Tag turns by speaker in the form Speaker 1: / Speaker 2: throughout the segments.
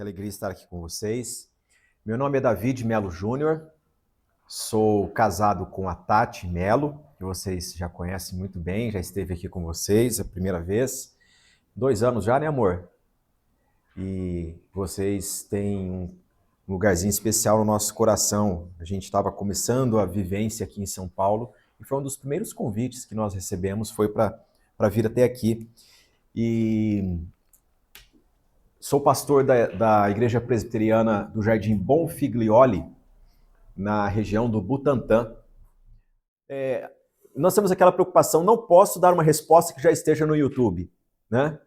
Speaker 1: Que alegria estar aqui com vocês. Meu nome é David Melo Júnior, sou casado com a Tati Melo, que vocês já conhecem muito bem, já esteve aqui com vocês a primeira vez. 2 anos já, né, amor? E vocês têm um lugarzinho especial no nosso coração. A gente estava começando a vivência aqui em São Paulo e foi um dos primeiros convites que nós recebemos, foi para vir até aqui. E sou pastor da Igreja Presbiteriana do Jardim Bonfiglioli, na região do Butantã. Nós temos aquela preocupação, não posso dar uma resposta que já esteja no YouTube, né?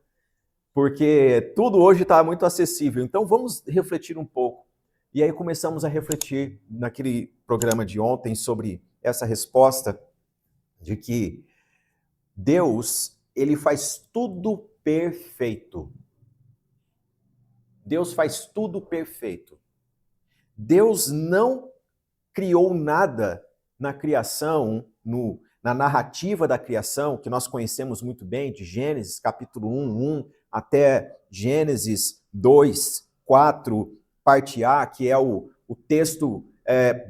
Speaker 1: Porque tudo hoje está muito acessível. Então vamos refletir um pouco. E aí começamos a refletir naquele programa de ontem sobre essa resposta de que Deus, ele faz tudo perfeito. Deus faz tudo perfeito. Deus não criou nada na criação, na narrativa da criação, que nós conhecemos muito bem, de Gênesis capítulo 1 até Gênesis 2, 4, parte A, que é o texto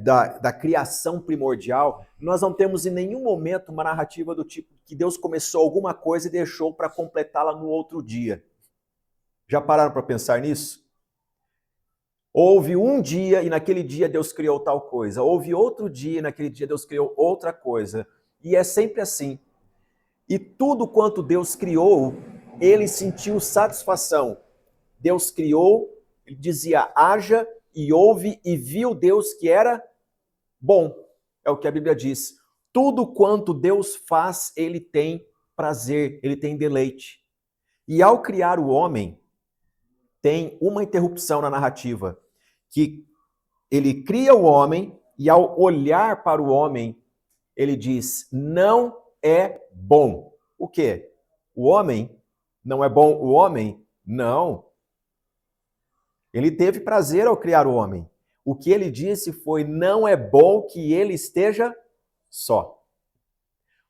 Speaker 1: da criação primordial. Nós não temos em nenhum momento uma narrativa do tipo que Deus começou alguma coisa e deixou para completá-la no outro dia. Já pararam para pensar nisso? Houve um dia e naquele dia Deus criou tal coisa. Houve outro dia e naquele dia Deus criou outra coisa. E é sempre assim. E tudo quanto Deus criou, ele sentiu satisfação. Deus criou, ele dizia haja, e houve, e viu Deus que era bom. É o que a Bíblia diz. Tudo quanto Deus faz, ele tem prazer, ele tem deleite. E ao criar o homem, tem uma interrupção na narrativa, que ele cria o homem e ao olhar para o homem, ele diz, não é bom. O quê? O homem não é bom? O homem? Não. Ele teve prazer ao criar o homem. O que ele disse foi, não é bom que ele esteja só.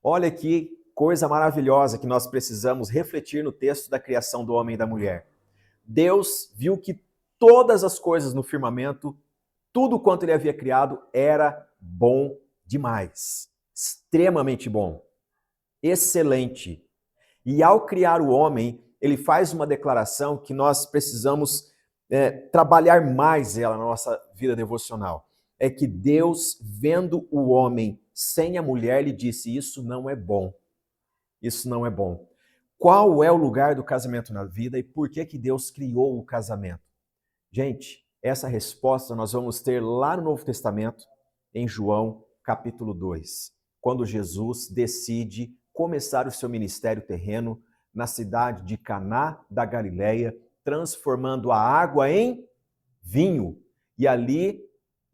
Speaker 1: Olha que coisa maravilhosa que nós precisamos refletir no texto da criação do homem e da mulher. Deus viu que todas as coisas no firmamento, tudo quanto ele havia criado, era bom demais. Extremamente bom. Excelente. E ao criar o homem, ele faz uma declaração que nós precisamos trabalhar mais ela na nossa vida devocional. É que Deus, vendo o homem sem a mulher, lhe disse, isso não é bom. Isso não é bom. Qual é o lugar do casamento na vida e por que Deus criou o casamento? Gente, essa resposta nós vamos ter lá no Novo Testamento, em João capítulo 2, quando Jesus decide começar o seu ministério terreno na cidade de Caná da Galileia, transformando a água em vinho. E ali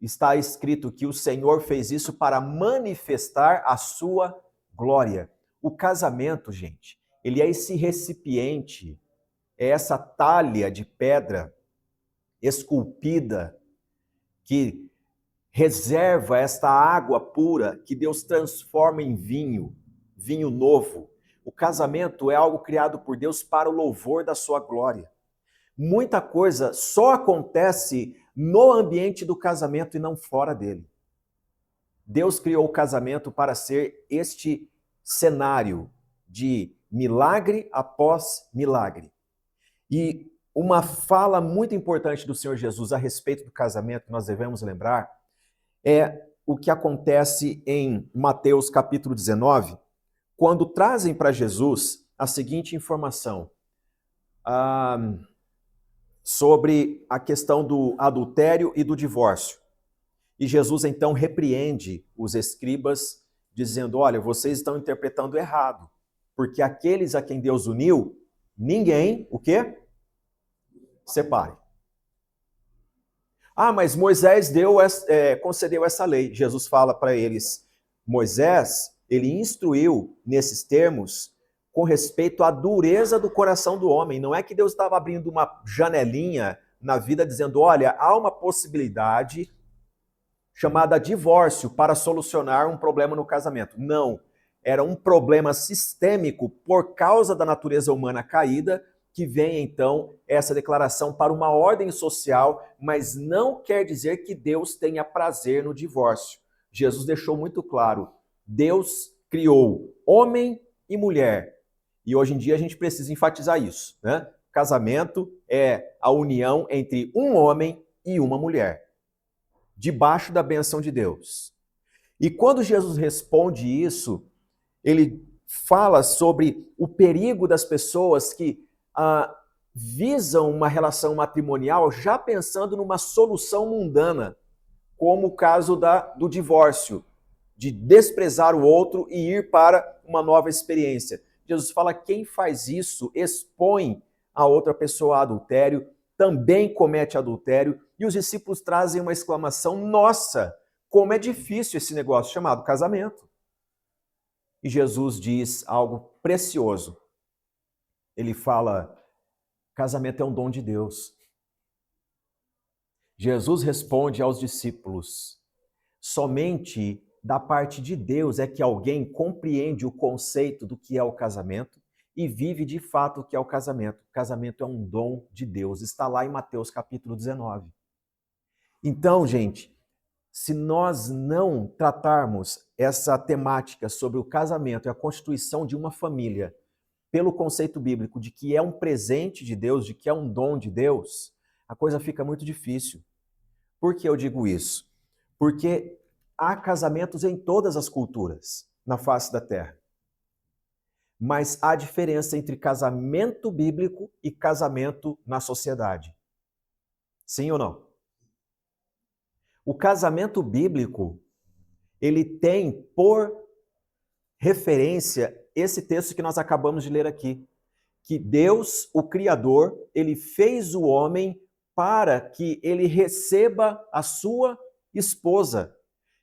Speaker 1: está escrito que o Senhor fez isso para manifestar a sua glória. O casamento, gente, ele é esse recipiente, é essa talha de pedra esculpida que reserva esta água pura que Deus transforma em vinho, vinho novo. O casamento é algo criado por Deus para o louvor da sua glória. Muita coisa só acontece no ambiente do casamento e não fora dele. Deus criou o casamento para ser este cenário de milagre após milagre. E uma fala muito importante do Senhor Jesus a respeito do casamento que nós devemos lembrar é o que acontece em Mateus capítulo 19, quando trazem para Jesus a seguinte informação sobre a questão do adultério e do divórcio. E Jesus então repreende os escribas, dizendo, olha, vocês estão interpretando errado, porque aqueles a quem Deus uniu, ninguém, o quê? Separe. Ah, mas Moisés concedeu essa lei. Jesus fala para eles, Moisés, ele instruiu nesses termos com respeito à dureza do coração do homem. Não é que Deus estava abrindo uma janelinha na vida dizendo, olha, há uma possibilidade chamada divórcio para solucionar um problema no casamento. Não, era um problema sistêmico por causa da natureza humana caída que vem então essa declaração para uma ordem social, mas não quer dizer que Deus tenha prazer no divórcio. Jesus deixou muito claro, Deus criou homem e mulher. E hoje em dia a gente precisa enfatizar isso, né? Casamento é a união entre um homem e uma mulher, debaixo da bênção de Deus. E quando Jesus responde isso, ele fala sobre o perigo das pessoas que visam uma relação matrimonial já pensando numa solução mundana, como o caso do divórcio, de desprezar o outro e ir para uma nova experiência. Jesus fala, quem faz isso expõe a outra pessoa a adultério, também comete adultério, e os discípulos trazem uma exclamação, nossa, como é difícil esse negócio chamado casamento. E Jesus diz algo precioso. Ele fala, casamento é um dom de Deus. Jesus responde aos discípulos, somente da parte de Deus é que alguém compreende o conceito do que é o casamento e vive de fato o que é o casamento. O casamento é um dom de Deus. Está lá em Mateus capítulo 19. Então, gente, se nós não tratarmos essa temática sobre o casamento e a constituição de uma família pelo conceito bíblico de que é um presente de Deus, de que é um dom de Deus, a coisa fica muito difícil. Por que eu digo isso? Porque há casamentos em todas as culturas na face da terra. Mas há diferença entre casamento bíblico e casamento na sociedade. Sim ou não? O casamento bíblico, ele tem por referência esse texto que nós acabamos de ler aqui, que Deus, o Criador, ele fez o homem para que ele receba a sua esposa.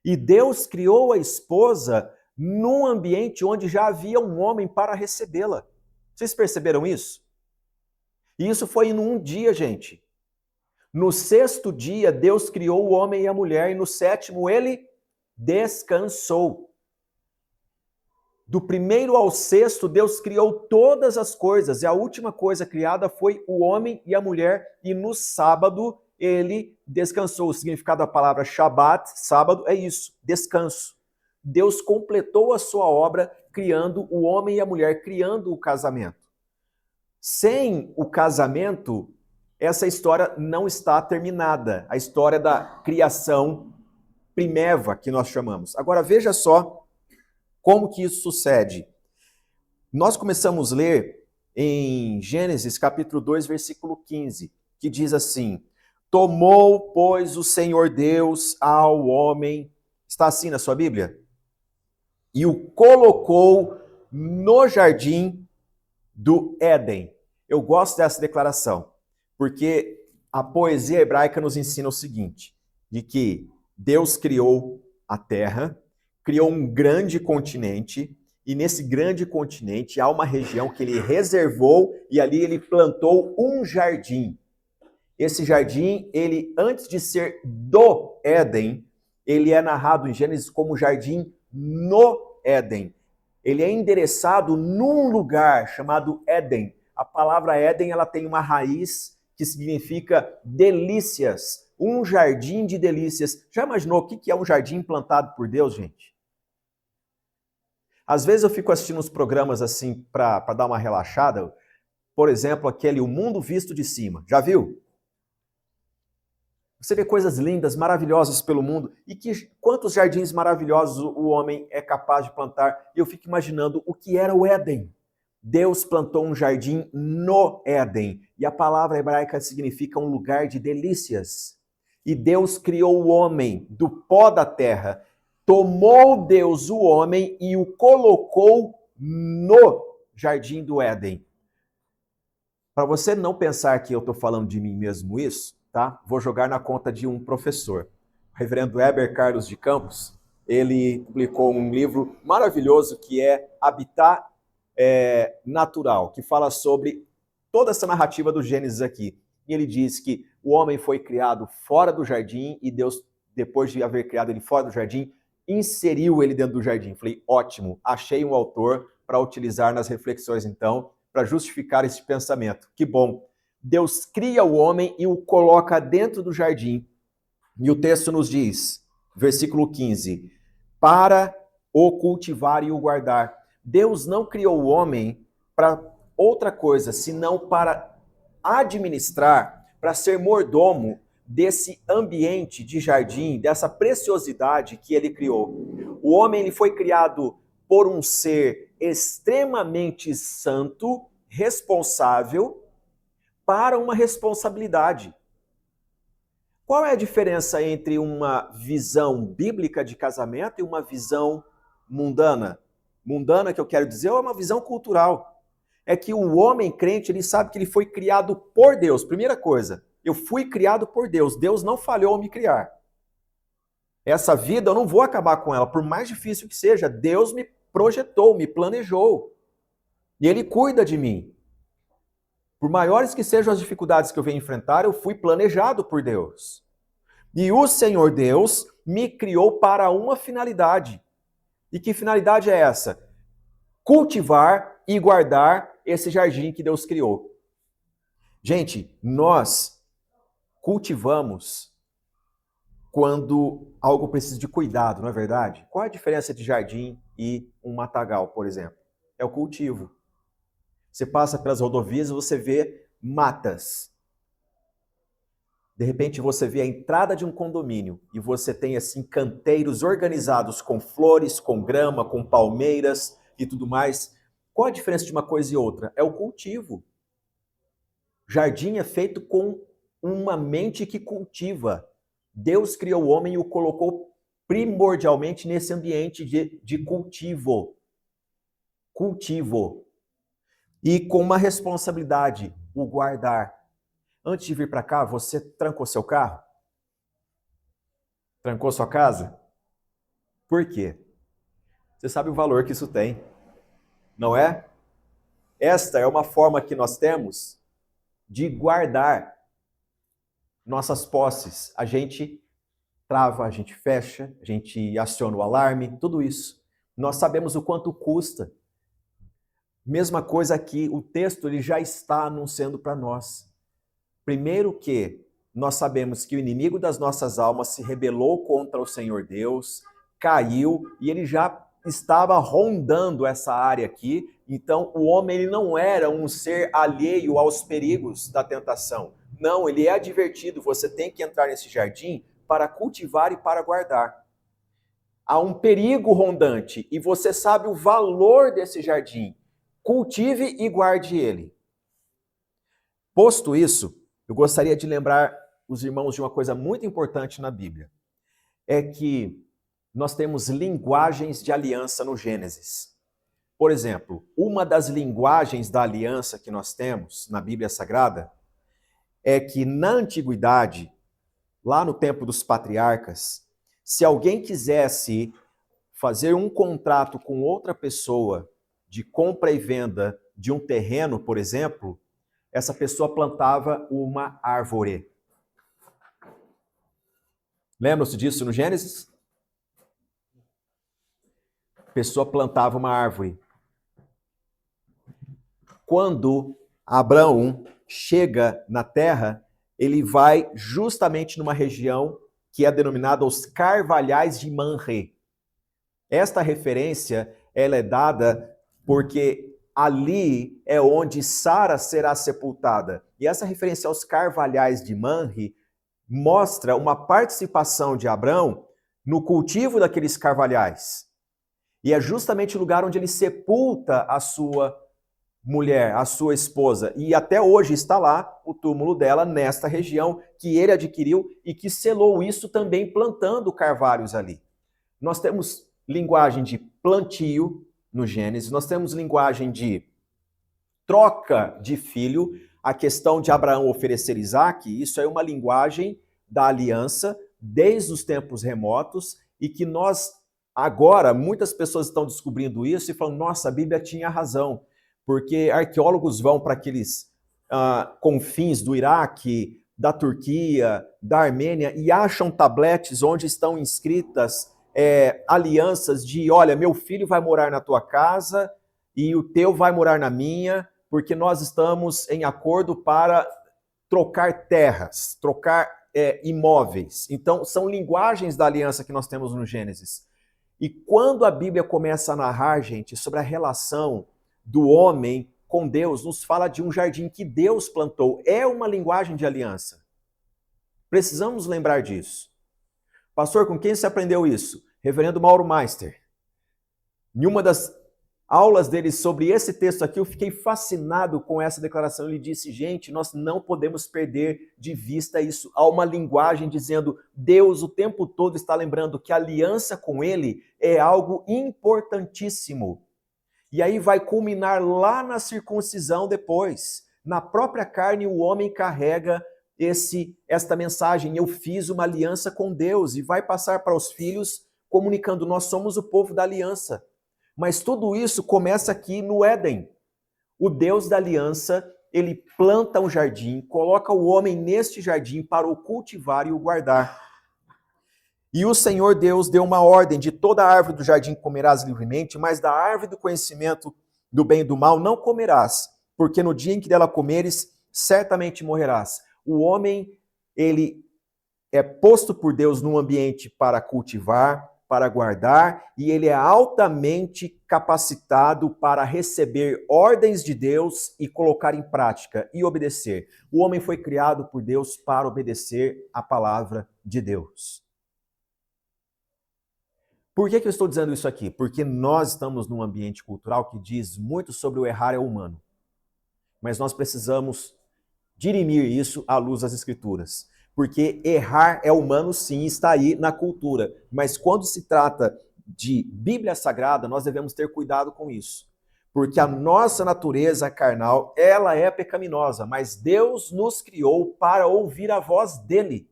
Speaker 1: E Deus criou a esposa num ambiente onde já havia um homem para recebê-la. Vocês perceberam isso? E isso foi em um dia, gente. No sexto dia, Deus criou o homem e a mulher, e no sétimo ele descansou. Do primeiro ao sexto, Deus criou todas as coisas, e a última coisa criada foi o homem e a mulher, e no sábado ele descansou. O significado da palavra Shabat, sábado, é isso, descanso. Deus completou a sua obra criando o homem e a mulher, criando o casamento. Sem o casamento, essa história não está terminada. A história da criação primeva, que nós chamamos. Agora, veja só como que isso sucede. Nós começamos a ler em Gênesis capítulo 2, versículo 15, que diz assim, tomou, pois, o Senhor Deus ao homem, está assim na sua Bíblia? E o colocou no jardim do Éden. Eu gosto dessa declaração, porque a poesia hebraica nos ensina o seguinte, de que Deus criou a terra, criou um grande continente, e nesse grande continente há uma região que ele reservou, e ali ele plantou um jardim. Esse jardim, ele antes de ser do Éden, ele é narrado em Gênesis como jardim no Éden. Ele é endereçado num lugar chamado Éden. A palavra Éden, ela tem uma raiz que significa delícias, um jardim de delícias. Já imaginou o que é um jardim plantado por Deus, gente? Às vezes eu fico assistindo uns programas assim para dar uma relaxada, por exemplo, aquele O Mundo Visto de Cima. Já viu? Você vê coisas lindas, maravilhosas pelo mundo, e quantos jardins maravilhosos o homem é capaz de plantar. Eu fico imaginando o que era o Éden. Deus plantou um jardim no Éden, e a palavra hebraica significa um lugar de delícias. E Deus criou o homem do pó da terra. Tomou Deus o homem e o colocou no jardim do Éden. Para você não pensar que eu estou falando de mim mesmo isso, tá? Vou jogar na conta de um professor. O reverendo Heber Carlos de Campos, ele publicou um livro maravilhoso que é Habitat Natural, que fala sobre toda essa narrativa do Gênesis aqui. E ele diz que o homem foi criado fora do jardim e Deus, depois de haver criado ele fora do jardim, inseriu ele dentro do jardim. Falei, ótimo, achei um autor para utilizar nas reflexões, então, para justificar esse pensamento. Que bom. Deus cria o homem e o coloca dentro do jardim. E o texto nos diz, versículo 15, para o cultivar e o guardar. Deus não criou o homem para outra coisa, senão para administrar, para ser mordomo desse ambiente de jardim, dessa preciosidade que ele criou. O homem ele foi criado por um ser extremamente santo, responsável, para uma responsabilidade. Qual é a diferença entre uma visão bíblica de casamento e uma visão mundana? Mundana, que eu quero dizer, é uma visão cultural. É que o homem crente, ele sabe que ele foi criado por Deus. Primeira coisa, eu fui criado por Deus. Deus não falhou ao me criar. Essa vida eu não vou acabar com ela, por mais difícil que seja. Deus me projetou, me planejou. E Ele cuida de mim. Por maiores que sejam as dificuldades que eu venho enfrentar, eu fui planejado por Deus. E o Senhor Deus me criou para uma finalidade. E que finalidade é essa? Cultivar e guardar esse jardim que Deus criou. Gente, nós cultivamos quando algo precisa de cuidado, não é verdade? Qual é a diferença de jardim e um matagal, por exemplo? É o cultivo. Você passa pelas rodovias e você vê matas. De repente você vê a entrada de um condomínio e você tem assim canteiros organizados com flores, com grama, com palmeiras e tudo mais. Qual a diferença de uma coisa e outra? É o cultivo. Jardim é feito com uma mente que cultiva. Deus criou o homem e o colocou primordialmente nesse ambiente de cultivo. Cultivo. E com uma responsabilidade, o guardar. Antes de vir para cá, você trancou seu carro? Trancou sua casa? Por quê? Você sabe o valor que isso tem, não é? Esta é uma forma que nós temos de guardar nossas posses. A gente trava, a gente fecha, a gente aciona o alarme, tudo isso. Nós sabemos o quanto custa. Mesma coisa aqui, o texto ele já está anunciando para nós. Primeiro que nós sabemos que o inimigo das nossas almas se rebelou contra o Senhor Deus, caiu e ele já estava rondando essa área aqui. Então o homem ele não era um ser alheio aos perigos da tentação. Não, ele é advertido, você tem que entrar nesse jardim para cultivar e para guardar. Há um perigo rondante e você sabe o valor desse jardim. Cultive e guarde ele. Posto isso, eu gostaria de lembrar os irmãos de uma coisa muito importante na Bíblia. É que nós temos linguagens de aliança no Gênesis. Por exemplo, uma das linguagens da aliança que nós temos na Bíblia Sagrada é que na antiguidade, lá no tempo dos patriarcas, se alguém quisesse fazer um contrato com outra pessoa de compra e venda de um terreno, por exemplo, essa pessoa plantava uma árvore. Lembram-se disso no Gênesis? A pessoa plantava uma árvore. Quando Abraão chega na terra, ele vai justamente numa região que é denominada os Carvalhais de Manre. Esta referência ela é dada porque ali é onde Sara será sepultada. E essa referência aos Carvalhais de Manre mostra uma participação de Abraão no cultivo daqueles carvalhais. E é justamente o lugar onde ele sepulta a sua mulher, a sua esposa. E até hoje está lá o túmulo dela nesta região que ele adquiriu e que selou isso também plantando carvalhos ali. Nós temos linguagem de plantio no Gênesis, nós temos linguagem de troca de filho, a questão de Abraão oferecer Isaac, isso é uma linguagem da aliança desde os tempos remotos e que nós agora, muitas pessoas estão descobrindo isso e falam, nossa, a Bíblia tinha razão, porque arqueólogos vão para aqueles confins do Iraque, da Turquia, da Armênia e acham tabletes onde estão inscritas alianças de, olha, meu filho vai morar na tua casa e o teu vai morar na minha, porque nós estamos em acordo para trocar terras, trocar imóveis. Então, são linguagens da aliança que nós temos no Gênesis. E quando a Bíblia começa a narrar, gente, sobre a relação do homem com Deus, nos fala de um jardim que Deus plantou. É uma linguagem de aliança. Precisamos lembrar disso. Pastor, com quem você aprendeu isso? Reverendo Mauro Meister. Em uma das aulas dele sobre esse texto aqui, eu fiquei fascinado com essa declaração. Ele disse, gente, nós não podemos perder de vista isso. Há uma linguagem dizendo, Deus o tempo todo está lembrando que a aliança com ele é algo importantíssimo. E aí vai culminar lá na circuncisão depois. Na própria carne, o homem carrega esta mensagem, eu fiz uma aliança com Deus, e vai passar para os filhos comunicando, nós somos o povo da aliança. Mas tudo isso começa aqui no Éden. O Deus da aliança, ele planta um jardim, coloca o homem neste jardim para o cultivar e o guardar. E o Senhor Deus deu uma ordem, de toda a árvore do jardim comerás livremente, mas da árvore do conhecimento do bem e do mal não comerás, porque no dia em que dela comeres, certamente morrerás. O homem, ele é posto por Deus num ambiente para cultivar, para guardar, e ele é altamente capacitado para receber ordens de Deus e colocar em prática e obedecer. O homem foi criado por Deus para obedecer a palavra de Deus. Por que eu estou dizendo isso aqui? Porque nós estamos num ambiente cultural que diz muito sobre o errar é humano. Mas nós precisamos dirimir isso à luz das Escrituras. Porque errar é humano, sim, está aí na cultura. Mas quando se trata de Bíblia Sagrada, nós devemos ter cuidado com isso. Porque a nossa natureza carnal, ela é pecaminosa, mas Deus nos criou para ouvir a voz dele.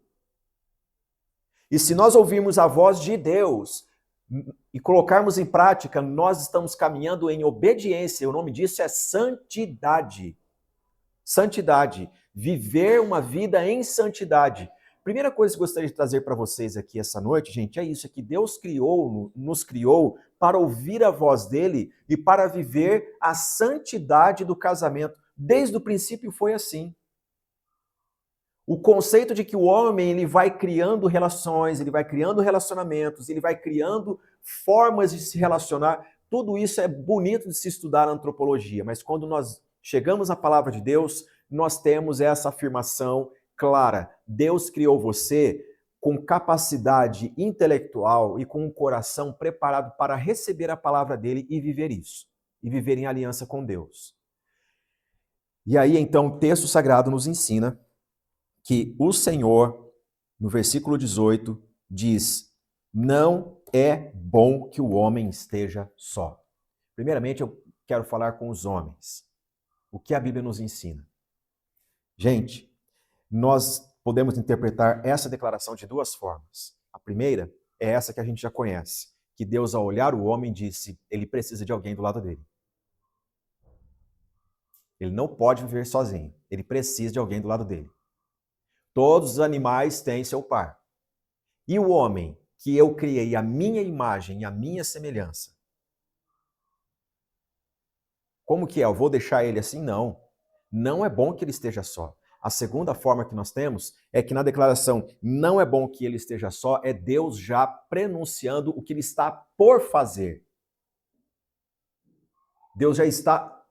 Speaker 1: E se nós ouvirmos a voz de Deus e colocarmos em prática, nós estamos caminhando em obediência. O nome disso é santidade. Santidade. Viver uma vida em santidade. Primeira coisa que eu gostaria de trazer para vocês aqui essa noite, gente, é isso, é que Deus nos criou para ouvir a voz dele e para viver a santidade do casamento. Desde o princípio foi assim. O conceito de que o homem ele vai criando relações, ele vai criando relacionamentos, ele vai criando formas de se relacionar, tudo isso é bonito de se estudar na antropologia, mas quando nós chegamos à palavra de Deus, nós temos essa afirmação clara. Deus criou você com capacidade intelectual e com um coração preparado para receber a palavra dele e viver isso, e viver em aliança com Deus. E aí então o texto sagrado nos ensina que o Senhor, no versículo 18, diz, não é bom que o homem esteja só. Primeiramente, eu quero falar com os homens. O que a Bíblia nos ensina? Gente, nós podemos interpretar essa declaração de duas formas. A primeira é essa que a gente já conhece, que Deus, ao olhar o homem, disse, ele precisa de alguém do lado dele. Ele não pode viver sozinho, ele precisa de alguém do lado dele. Todos os animais têm seu par. E o homem, que eu criei a minha imagem e a minha semelhança. Como que é? Eu vou deixar ele assim? Não. Não é bom que ele esteja só. A segunda forma que nós temos é que na declaração não é bom que ele esteja só, é Deus já prenunciando o que ele está por fazer. Deus já está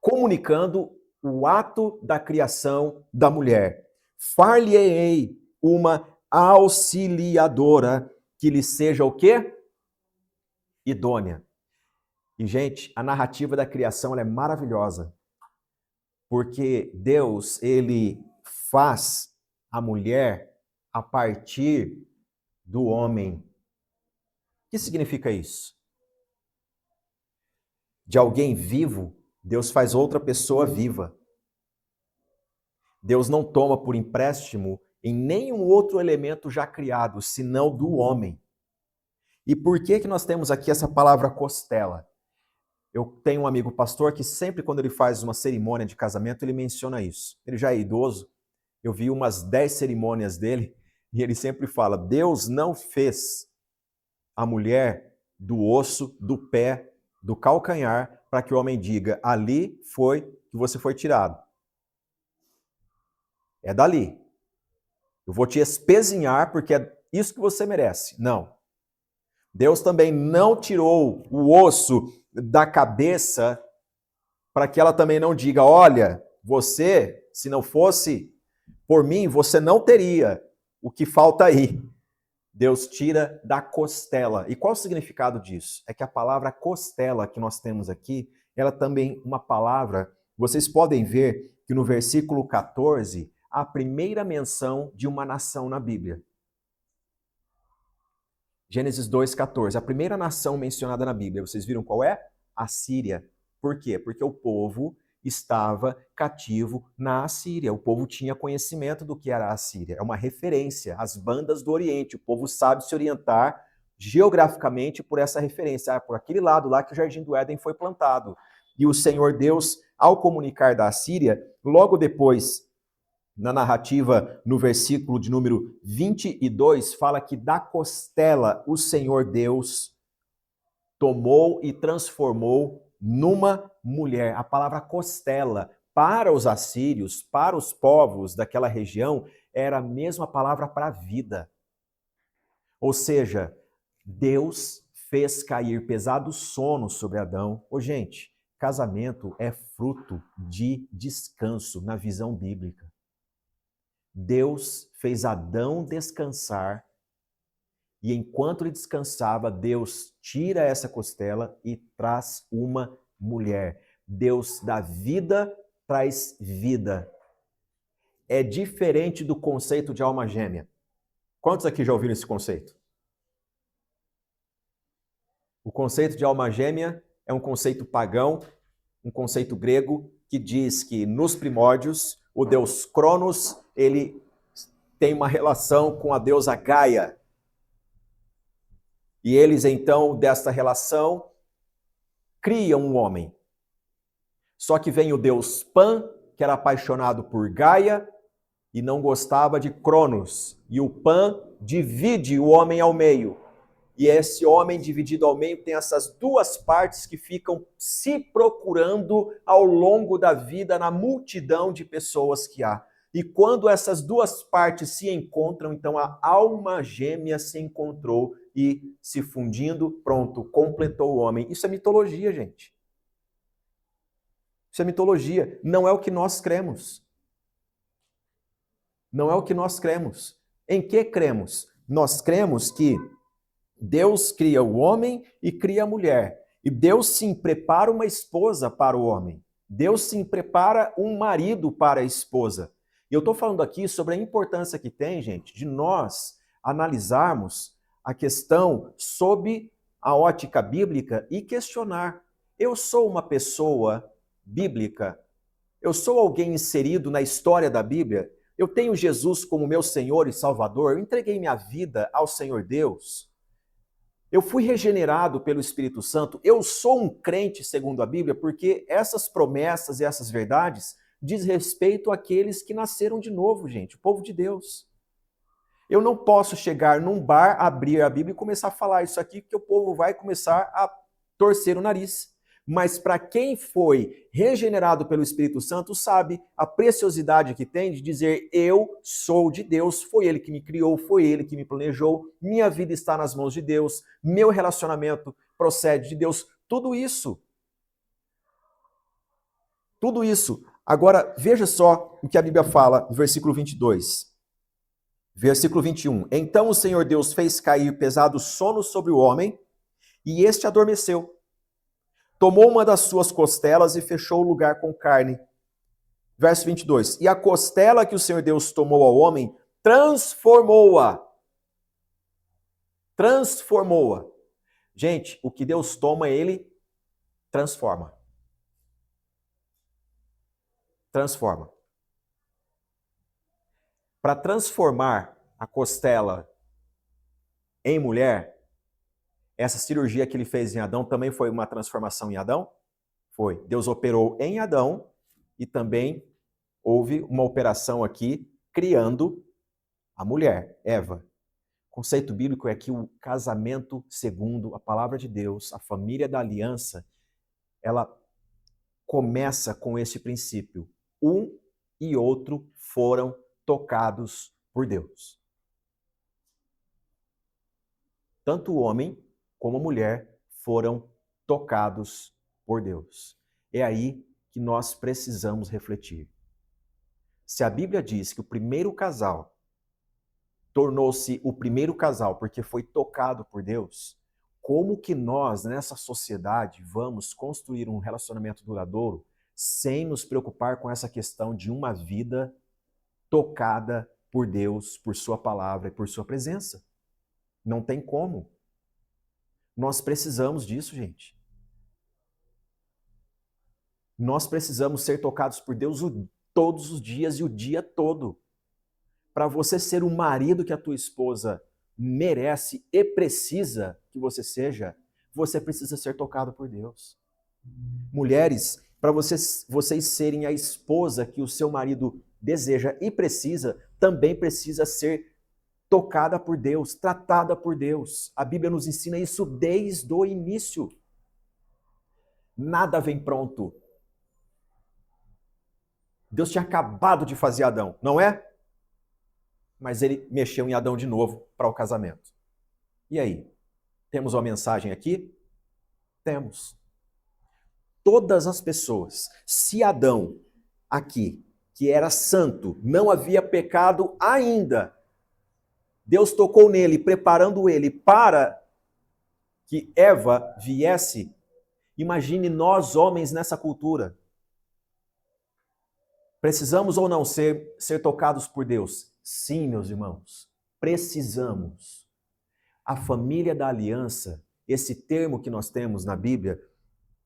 Speaker 1: comunicando o ato da criação da mulher. Far-lhe-ei uma auxiliadora que lhe seja o quê? Idônea. E, gente, a narrativa da criação ela é maravilhosa. Porque Deus, ele faz a mulher a partir do homem. O que significa isso? De alguém vivo, Deus faz outra pessoa viva. Deus não toma por empréstimo em nenhum outro elemento já criado, senão do homem. E por que nós temos aqui essa palavra costela? Eu tenho um amigo pastor que sempre quando ele faz uma cerimônia de casamento, ele menciona isso. Ele já é idoso, eu vi umas 10 cerimônias dele, e ele sempre fala, Deus não fez a mulher do osso, do pé, do calcanhar para que o homem diga: ali foi que você foi tirado. É dali. Eu vou te espezinhar porque é isso que você merece. Não. Deus também não tirou o osso da cabeça para que ela também não diga: olha, você, se não fosse por mim, você não teria o que falta aí. Deus tira da costela. E qual o significado disso? É que a palavra costela que nós temos aqui, ela também uma palavra, vocês podem ver que no versículo 14, a primeira menção de uma nação na Bíblia. Gênesis 2:14, a primeira nação mencionada na Bíblia, vocês viram qual é? A Síria. Por quê? Porque o povo estava cativo na Assíria. O povo tinha conhecimento do que era a Assíria. É uma referência às bandas do Oriente. O povo sabe se orientar geograficamente por essa referência. Por aquele lado lá que o Jardim do Éden foi plantado. E o Senhor Deus, ao comunicar da Assíria, logo depois, na narrativa, no versículo de número 22, fala que da costela o Senhor Deus tomou e transformou numa mulher. A palavra costela, para os assírios, para os povos daquela região, era a mesma palavra para vida. Ou seja, Deus fez cair pesado sono sobre Adão. Gente, casamento é fruto de descanso na visão bíblica. Deus fez Adão descansar e enquanto ele descansava, Deus tira essa costela e traz uma mulher. Deus dá vida, traz vida. É diferente do conceito de alma gêmea. Quantos aqui já ouviram esse conceito? O conceito de alma gêmea é um conceito pagão, um conceito grego que diz que nos primórdios o deus Cronos, ele tem uma relação com a deusa Gaia. E eles, então, desta relação, criam um homem. Só que vem o deus Pan, que era apaixonado por Gaia e não gostava de Cronos. E o Pan divide o homem ao meio. E esse homem dividido ao meio tem essas duas partes que ficam se procurando ao longo da vida na multidão de pessoas que há. E quando essas duas partes se encontram, então a alma gêmea se encontrou e se fundindo, pronto, completou o homem. Isso é mitologia, gente. Isso é mitologia. Não é o que nós cremos. Não é o que nós cremos. Em que cremos? Nós cremos que Deus cria o homem e cria a mulher. E Deus sim prepara uma esposa para o homem. Deus sim prepara um marido para a esposa. E eu estou falando aqui sobre a importância que tem, gente, de nós analisarmos a questão sob a ótica bíblica e questionar. Eu sou uma pessoa bíblica? Eu sou alguém inserido na história da Bíblia? Eu tenho Jesus como meu Senhor e Salvador? Eu entreguei minha vida ao Senhor Deus? Eu fui regenerado pelo Espírito Santo? Eu sou um crente segundo a Bíblia? Porque essas promessas e essas verdades diz respeito àqueles que nasceram de novo, gente, o povo de Deus. Eu não posso chegar num bar, abrir a Bíblia e começar a falar isso aqui, porque o povo vai começar a torcer o nariz. Mas para quem foi regenerado pelo Espírito Santo, sabe a preciosidade que tem de dizer: eu sou de Deus, foi Ele que me criou, foi Ele que me planejou, minha vida está nas mãos de Deus, meu relacionamento procede de Deus. Tudo isso. Agora, veja só o que a Bíblia fala no versículo 22. Versículo 21. Então o Senhor Deus fez cair pesado sono sobre o homem, e este adormeceu. Tomou uma das suas costelas e fechou o lugar com carne. Verso 22. E a costela que o Senhor Deus tomou ao homem, transformou-a. Transformou-a. Gente, o que Deus toma, Ele transforma. Transforma. Para transformar a costela em mulher, essa cirurgia que ele fez em Adão também foi uma transformação em Adão? Foi. Deus operou em Adão e também houve uma operação aqui criando a mulher, Eva. O conceito bíblico é que o casamento segundo a palavra de Deus, a família da aliança, ela começa com este princípio. Um e outro foram tocados por Deus. Tanto o homem como a mulher foram tocados por Deus. É aí que nós precisamos refletir. Se a Bíblia diz que o primeiro casal tornou-se o primeiro casal porque foi tocado por Deus, como que nós, nessa sociedade, vamos construir um relacionamento duradouro sem nos preocupar com essa questão de uma vida tocada por Deus, por sua palavra e por sua presença? Não tem como. Nós precisamos disso, gente. Nós precisamos ser tocados por Deus todos os dias e o dia todo. Para você ser o marido que a tua esposa merece e precisa que você seja, você precisa ser tocado por Deus. Mulheres, para vocês serem a esposa que o seu marido deseja e precisa, também precisa ser tocada por Deus, tratada por Deus. A Bíblia nos ensina isso desde o início. Nada vem pronto. Deus tinha acabado de fazer Adão, não é? Mas ele mexeu em Adão de novo para o casamento. E aí? Temos uma mensagem aqui? Temos. Todas as pessoas, se Adão aqui, que era santo, não havia pecado ainda, Deus tocou nele, preparando ele para que Eva viesse. Imagine nós, homens, nessa cultura. Precisamos ou não ser tocados por Deus? Sim, meus irmãos, precisamos. A família da aliança, esse termo que nós temos na Bíblia,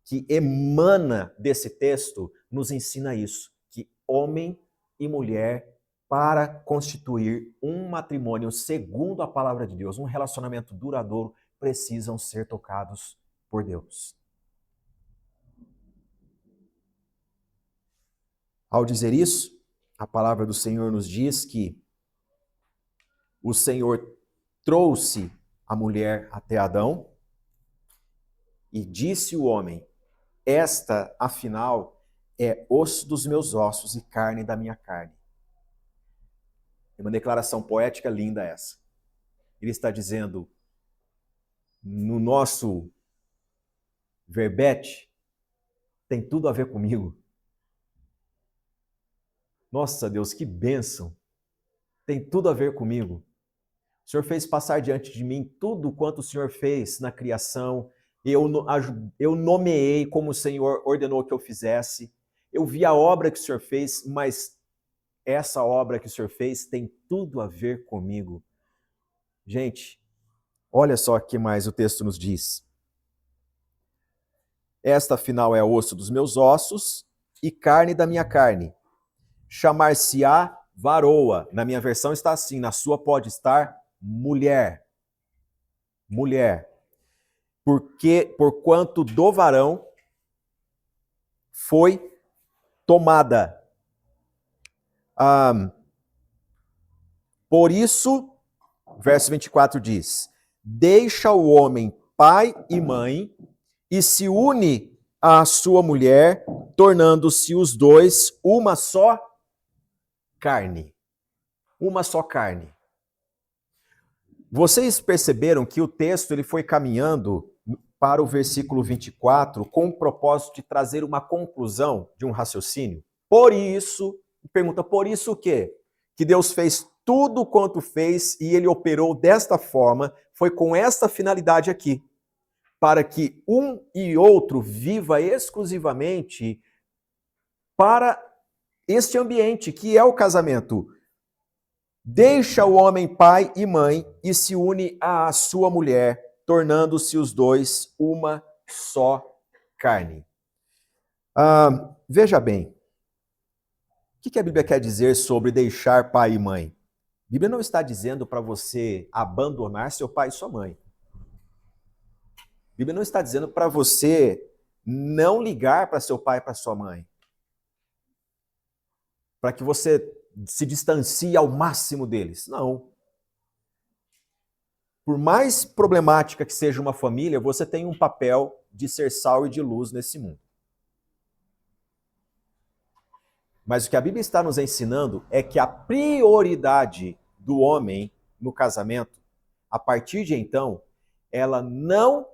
Speaker 1: que emana desse texto, nos ensina isso, que homem e mulher, para constituir um matrimônio segundo a palavra de Deus, um relacionamento duradouro, precisam ser tocados por Deus. Ao dizer isso, a palavra do Senhor nos diz que o Senhor trouxe a mulher até Adão e disse o homem: esta, afinal, é osso dos meus ossos e carne da minha carne. É uma declaração poética linda essa. Ele está dizendo, no nosso verbete, tem tudo a ver comigo. Nossa, Deus, que bênção! Tem tudo a ver comigo. O Senhor fez passar diante de mim tudo quanto o Senhor fez na criação. Eu nomeei como o Senhor ordenou que eu fizesse. Eu vi a obra que o Senhor fez, mas essa obra que o Senhor fez tem tudo a ver comigo. Gente, olha só o que mais o texto nos diz. Esta, afinal, é osso dos meus ossos e carne da minha carne. Chamar-se-á varoa. Na minha versão está assim, na sua pode estar mulher. Mulher. Porquanto do varão foi tomada. Por isso, verso 24 diz, deixa o homem pai e mãe e se une à sua mulher, tornando-se os dois uma só carne. Uma só carne. Vocês perceberam que o texto ele foi caminhando para o versículo 24 com o propósito de trazer uma conclusão de um raciocínio? Por isso, pergunta, por isso o quê? Que Deus fez tudo quanto fez e ele operou desta forma, foi com esta finalidade aqui, para que um e outro viva exclusivamente para este ambiente que é o casamento. Deixa o homem pai e mãe e se une à sua mulher, tornando-se os dois uma só carne. Veja bem, o que a Bíblia quer dizer sobre deixar pai e mãe? A Bíblia não está dizendo para você abandonar seu pai e sua mãe. A Bíblia não está dizendo para você não ligar para seu pai e para sua mãe. Para que você se distancie ao máximo deles. Não. Por mais problemática que seja uma família, você tem um papel de ser sal e de luz nesse mundo. Mas o que a Bíblia está nos ensinando é que a prioridade do homem no casamento, a partir de então, ela não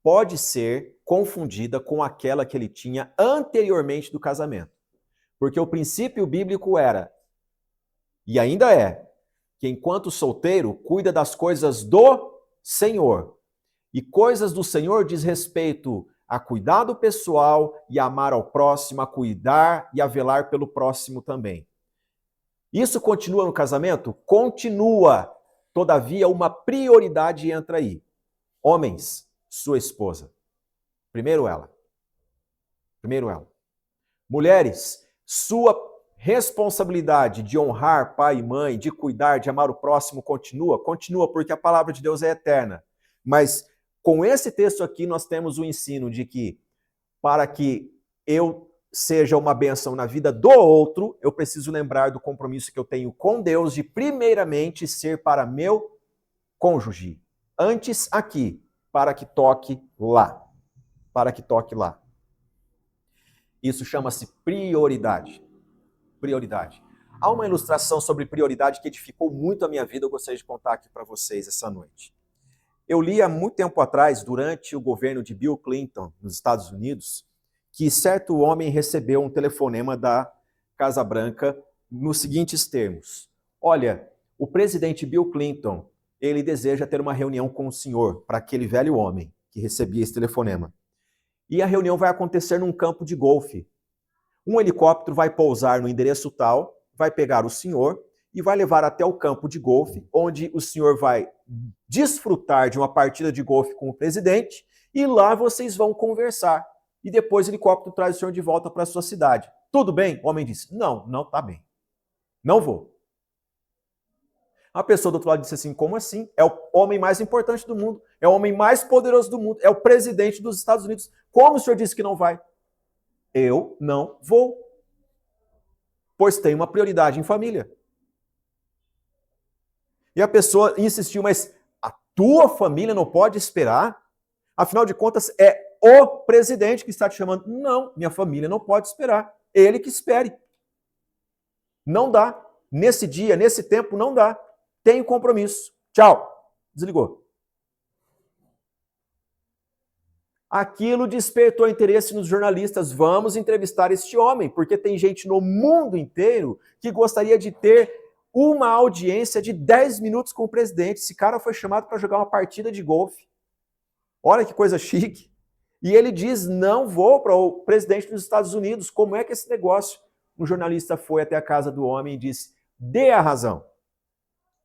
Speaker 1: pode ser confundida com aquela que ele tinha anteriormente do casamento. Porque o princípio bíblico era, e ainda é, que enquanto solteiro, cuida das coisas do Senhor. E coisas do Senhor diz respeito a cuidado pessoal e amar ao próximo, a cuidar e a velar pelo próximo também. Isso continua no casamento? Continua. Todavia, uma prioridade entra aí. Homens, sua esposa. Primeiro ela. Primeiro ela. Mulheres, sua responsabilidade de honrar pai e mãe, de cuidar, de amar o próximo continua? Continua, porque a palavra de Deus é eterna. Mas com esse texto aqui nós temos o ensino de que para que eu seja uma bênção na vida do outro, eu preciso lembrar do compromisso que eu tenho com Deus de primeiramente ser para meu cônjuge. Antes aqui, para que toque lá. Para que toque lá. Isso chama-se prioridade. Prioridade. Há uma ilustração sobre prioridade que edificou muito a minha vida, eu gostaria de contar aqui para vocês essa noite. Eu li há muito tempo atrás, durante o governo de Bill Clinton, nos Estados Unidos, que certo homem recebeu um telefonema da Casa Branca nos seguintes termos. Olha, o presidente Bill Clinton, ele deseja ter uma reunião com o senhor, para aquele velho homem que recebia esse telefonema. E a reunião vai acontecer num campo de golfe. Um helicóptero vai pousar no endereço tal, vai pegar o senhor e vai levar até o campo de golfe, onde o senhor vai desfrutar de uma partida de golfe com o presidente e lá vocês vão conversar. E depois o helicóptero traz o senhor de volta para a sua cidade. Tudo bem? O homem disse, não tá bem. Não vou. A pessoa do outro lado disse assim, como assim? É o homem mais importante do mundo, é o homem mais poderoso do mundo, é o presidente dos Estados Unidos. Como o senhor disse que não vai? Eu não vou. Pois tem uma prioridade em família. E a pessoa insistiu, mas a tua família não pode esperar? Afinal de contas, é o presidente que está te chamando. Não, minha família não pode esperar. Ele que espere. Não dá. Nesse dia, nesse tempo, não dá. Tenho compromisso. Tchau. Desligou. Aquilo despertou interesse nos jornalistas. Vamos entrevistar este homem, porque tem gente no mundo inteiro que gostaria de ter uma audiência de 10 minutos com o presidente. Esse cara foi chamado para jogar uma partida de golfe. Olha que coisa chique. E ele diz, não vou para o presidente dos Estados Unidos. Como é que é esse negócio? Um jornalista foi até a casa do homem e disse, dê a razão.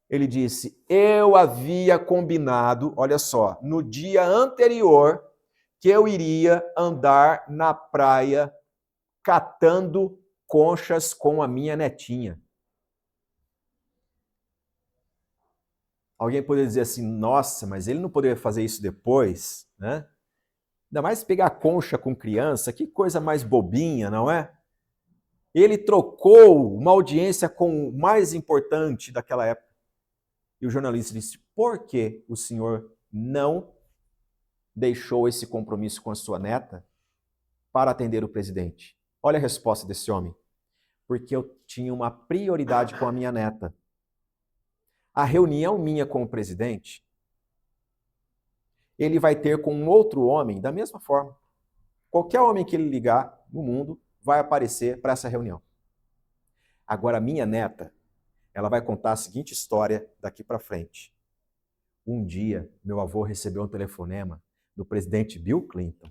Speaker 1: Ele disse, eu havia combinado, olha só, no dia anterior, que eu iria andar na praia catando conchas com a minha netinha. Alguém poderia dizer assim, nossa, mas ele não poderia fazer isso depois, né? Ainda mais pegar concha com criança, que coisa mais bobinha, não é? Ele trocou uma audiência com o mais importante daquela época. E o jornalista disse, por que o senhor não deixou esse compromisso com a sua neta para atender o presidente? Olha a resposta desse homem. Porque eu tinha uma prioridade com a minha neta. A reunião minha com o presidente, ele vai ter com um outro homem da mesma forma. Qualquer homem que ele ligar no mundo vai aparecer para essa reunião. Agora, a minha neta, ela vai contar a seguinte história daqui para frente. Um dia, meu avô recebeu um telefonema do presidente Bill Clinton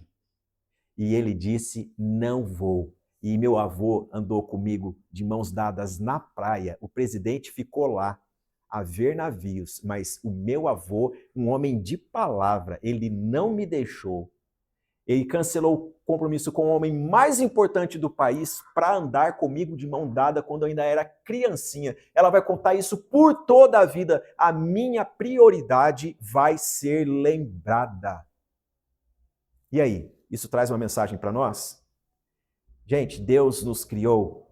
Speaker 1: e ele disse, não vou. E meu avô andou comigo de mãos dadas na praia. O presidente ficou lá a ver navios, mas o meu avô, um homem de palavra, ele não me deixou. Ele cancelou o compromisso com o homem mais importante do país para andar comigo de mão dada quando eu ainda era criancinha. Ela vai contar isso por toda a vida. A minha prioridade vai ser lembrada. E aí, isso traz uma mensagem para nós? Gente, Deus nos criou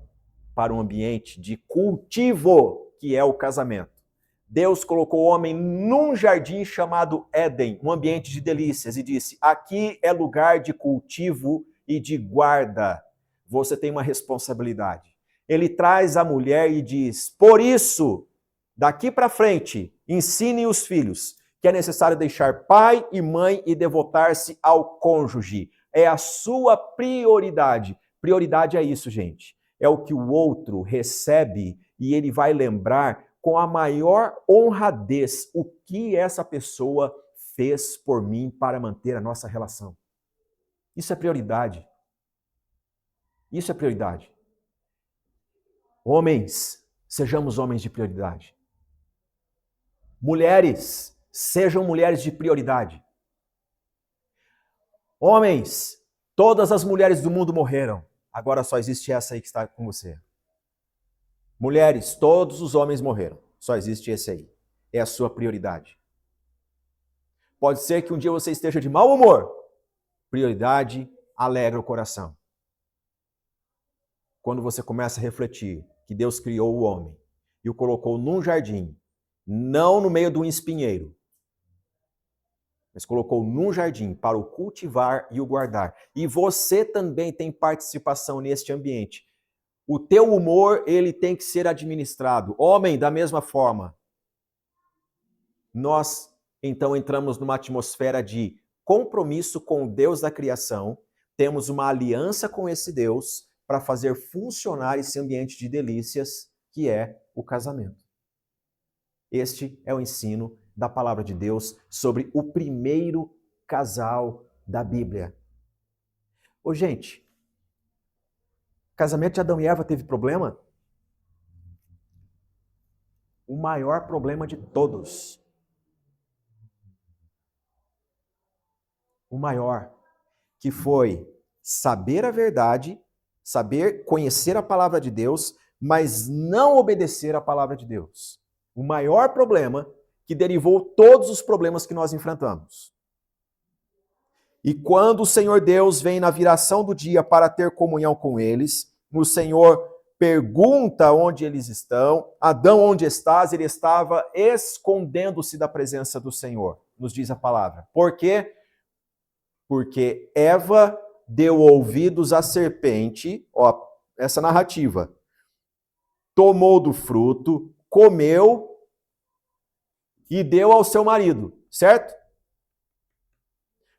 Speaker 1: para um ambiente de cultivo, que é o casamento. Deus colocou o homem num jardim chamado Éden, um ambiente de delícias, e disse, aqui é lugar de cultivo e de guarda. você tem uma responsabilidade. Ele traz a mulher e diz: por isso, daqui para frente, ensine os filhos que é necessário deixar pai e mãe e devotar-se ao cônjuge. É a sua prioridade. Prioridade é isso, gente. É o que o outro recebe e ele vai lembrar com a maior honradez o que essa pessoa fez por mim para manter a nossa relação. Isso é prioridade. Isso é prioridade. Homens, sejamos homens de prioridade. Mulheres, sejam mulheres de prioridade. Homens, todas as mulheres do mundo morreram. Agora só existe essa aí que está com você. Mulheres, todos os homens morreram. Só existe esse aí. É a sua prioridade. Pode ser que um dia você esteja de mau humor. Prioridade alegra o coração. Quando você começa a refletir que Deus criou o homem e o colocou num jardim, não no meio de um espinheiro, mas colocou num jardim para o cultivar e o guardar. E você também tem participação neste ambiente. O teu humor, ele tem que ser administrado. Homem, da mesma forma. Nós, então, entramos numa atmosfera de compromisso com o Deus da criação, temos uma aliança com esse Deus para fazer funcionar esse ambiente de delícias que é o casamento. Este é o ensino da palavra de Deus sobre o primeiro casal da Bíblia. Ô, gente, casamento de Adão e Eva teve problema? O maior problema de todos. O maior, que foi saber a verdade, saber conhecer a palavra de Deus, mas não obedecer a palavra de Deus. O maior problema que derivou todos os problemas que nós enfrentamos. E quando o Senhor Deus vem na viração do dia para ter comunhão com eles, o Senhor pergunta onde eles estão. Adão, onde estás? Ele estava escondendo-se da presença do Senhor, nos diz a palavra. Por quê? Porque Eva deu ouvidos à serpente, ó, essa narrativa, tomou do fruto, comeu e deu ao seu marido, certo?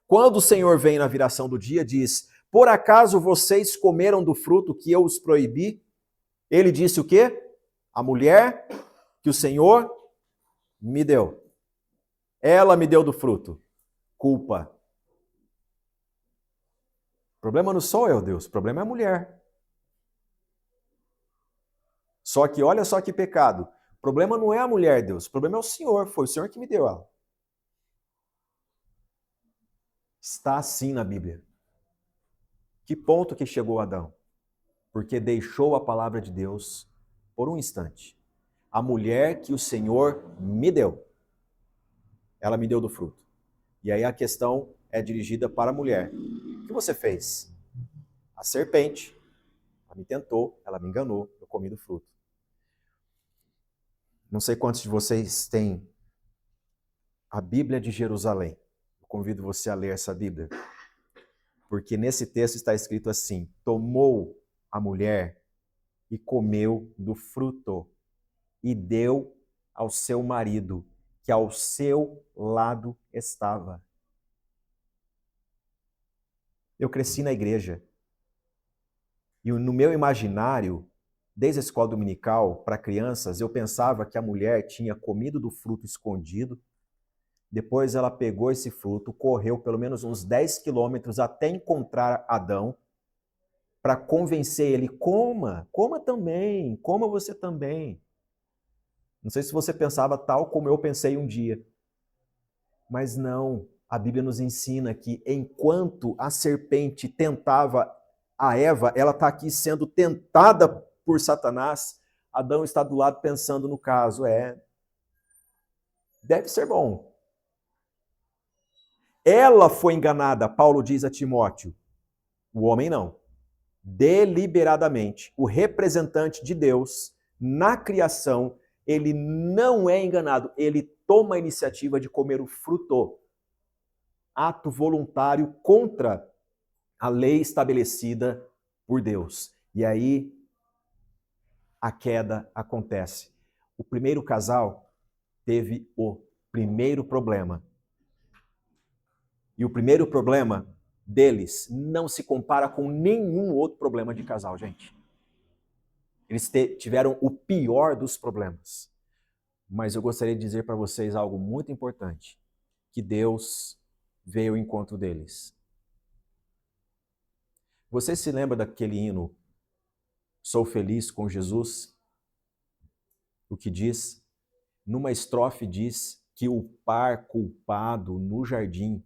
Speaker 1: Quando o Senhor vem na viração do dia, diz: por acaso vocês comeram do fruto que eu os proibi? Ele disse o quê? A mulher que o Senhor me deu. Ela me deu do fruto. Culpa. O problema não sou eu, Deus. O problema é a mulher. Só que olha só que pecado. O problema não é a mulher, Deus. O problema é o Senhor. Foi o Senhor que me deu ela. Está assim na Bíblia. Que ponto que chegou Adão? Porque deixou a palavra de Deus por um instante. A mulher que o Senhor me deu. Ela me deu do fruto. E aí a questão é dirigida para a mulher. O que você fez? A serpente, ela me tentou, ela me enganou, eu comi do fruto. Não sei quantos de vocês têm a Bíblia de Jerusalém. Eu convido você a ler essa Bíblia. Porque nesse texto está escrito assim: tomou a mulher e comeu do fruto e deu ao seu marido, que ao seu lado estava. Eu cresci na igreja. E no meu imaginário, desde a escola dominical para crianças, eu pensava que a mulher tinha comido do fruto escondido. Depois ela pegou esse fruto, correu pelo menos uns 10 quilômetros até encontrar Adão, para convencer ele: coma também, coma você também. Não sei se você pensava tal como eu pensei um dia. Mas não, a Bíblia nos ensina que enquanto a serpente tentava a Eva, ela está aqui sendo tentada por Satanás. Adão está do lado pensando no caso, deve ser bom. Ela foi enganada, Paulo diz a Timóteo. O homem não. Deliberadamente, o representante de Deus na criação, ele não é enganado, ele toma a iniciativa de comer o fruto. Ato voluntário contra a lei estabelecida por Deus. E aí a queda acontece. O primeiro casal teve o primeiro problema. E o primeiro problema deles não se compara com nenhum outro problema de casal, gente. Eles tiveram o pior dos problemas. Mas eu gostaria de dizer para vocês algo muito importante, que Deus veio ao encontro deles. Você se lembra daquele hino, Sou Feliz com Jesus? O que diz? Numa estrofe diz que o par culpado no jardim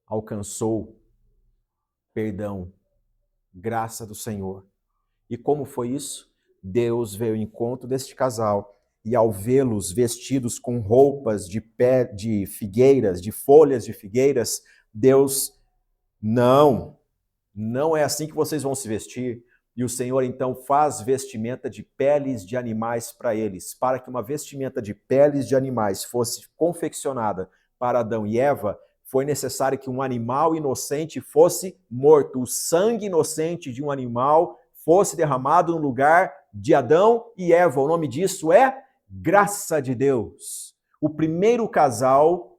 Speaker 1: alcançou perdão, graça do Senhor. E como foi isso? Deus veio ao encontro deste casal e ao vê-los vestidos com roupas de pé de figueiras, de folhas de figueiras, Deus, não é assim que vocês vão se vestir. E o Senhor então faz vestimenta de peles de animais para eles. Para que uma vestimenta de peles de animais fosse confeccionada para Adão e Eva, foi necessário que um animal inocente fosse morto. O sangue inocente de um animal fosse derramado no lugar de Adão e Eva. O nome disso é graça de Deus. O primeiro casal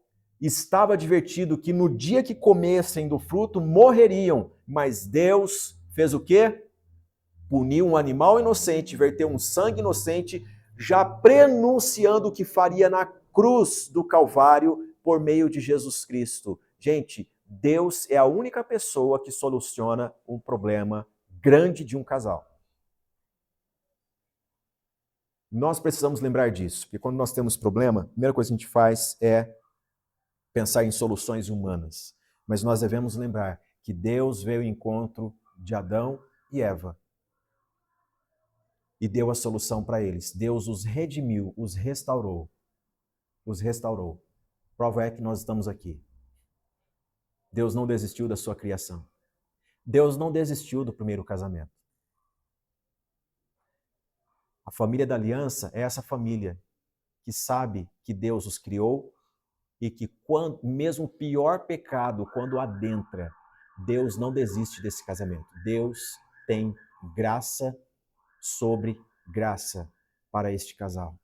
Speaker 1: estava advertido que no dia que comessem do fruto morreriam, mas Deus fez o quê? Puniu um animal inocente, verteu um sangue inocente, já prenunciando o que faria na cruz do Calvário por meio de Jesus Cristo. Gente, Deus é a única pessoa que soluciona um problema grande de um casal. Nós precisamos lembrar disso, porque quando nós temos problema, a primeira coisa que a gente faz é pensar em soluções humanas. Mas nós devemos lembrar que Deus veio ao encontro de Adão e Eva e deu a solução para eles. Deus os redimiu, os restaurou. Os restaurou. Prova é que nós estamos aqui. Deus não desistiu da sua criação. Deus não desistiu do primeiro casamento. A família da aliança é essa família que sabe que Deus os criou e que mesmo o pior pecado, quando adentra, Deus não desiste desse casamento. Deus tem graça sobre graça para este casal.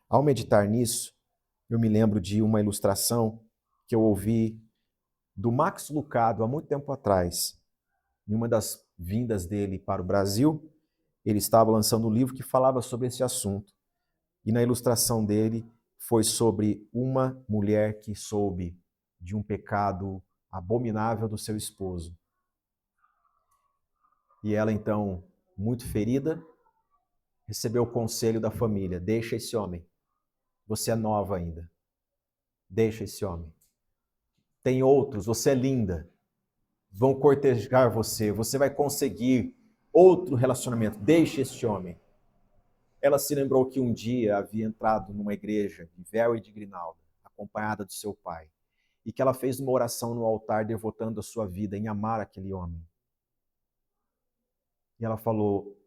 Speaker 1: Ao meditar nisso, eu me lembro de uma ilustração que eu ouvi do Max Lucado há muito tempo atrás. Em uma das vindas dele para o Brasil, ele estava lançando um livro que falava sobre esse assunto. E na ilustração dele foi sobre uma mulher que soube de um pecado abominável do seu esposo. E ela então, muito ferida, recebeu o conselho da família: deixa esse homem, você é nova ainda, deixa esse homem. Tem outros, você é linda, vão cortejar você, você vai conseguir outro relacionamento, deixa este homem. Ela se lembrou que um dia havia entrado numa igreja de véu e de grinalda, acompanhada de seu pai, e que ela fez uma oração no altar devotando a sua vida em amar aquele homem. E ela falou: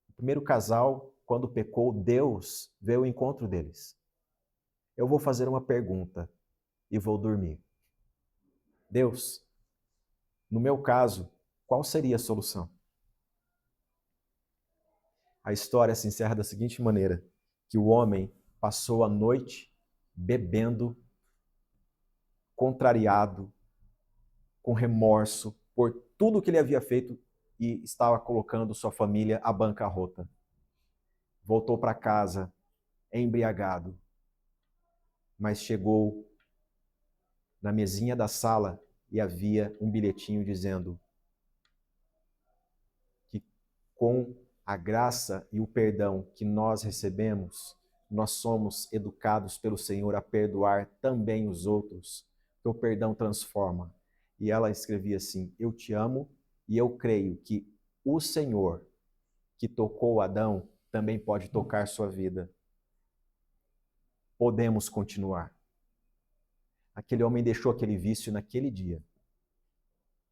Speaker 1: o primeiro casal, quando pecou, Deus veio ao encontro deles. Eu vou fazer uma pergunta e vou dormir. Deus, no meu caso, qual seria a solução? A história se encerra da seguinte maneira, que o homem passou a noite bebendo, contrariado, com remorso por tudo que ele havia feito e estava colocando sua família à bancarrota. Voltou para casa embriagado, mas chegou na mesinha da sala e havia um bilhetinho dizendo que com a graça e o perdão que nós recebemos, nós somos educados pelo Senhor a perdoar também os outros, porque o perdão transforma. E ela escrevia assim: eu te amo e eu creio que o Senhor que tocou Adão também pode tocar sua vida. Podemos continuar. Aquele homem deixou aquele vício naquele dia.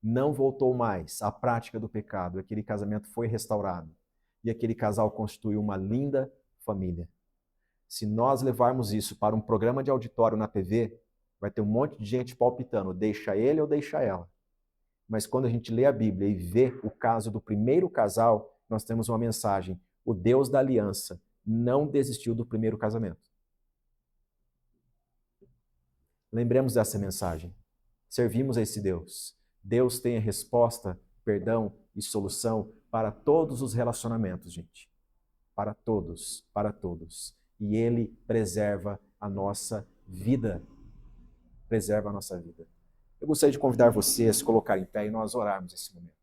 Speaker 1: Não voltou mais à prática do pecado. Aquele casamento foi restaurado. E aquele casal constituiu uma linda família. Se nós levarmos isso para um programa de auditório na TV, vai ter um monte de gente palpitando, deixa ele ou deixa ela. Mas quando a gente lê a Bíblia e vê o caso do primeiro casal, nós temos uma mensagem. O Deus da aliança não desistiu do primeiro casamento. Lembremos dessa mensagem. Servimos a esse Deus. Deus tem a resposta, perdão e solução para todos os relacionamentos, gente. Para todos, para todos. E Ele preserva a nossa vida. Preserva a nossa vida. Eu gostaria de convidar você a se colocar em pé e nós orarmos esse momento.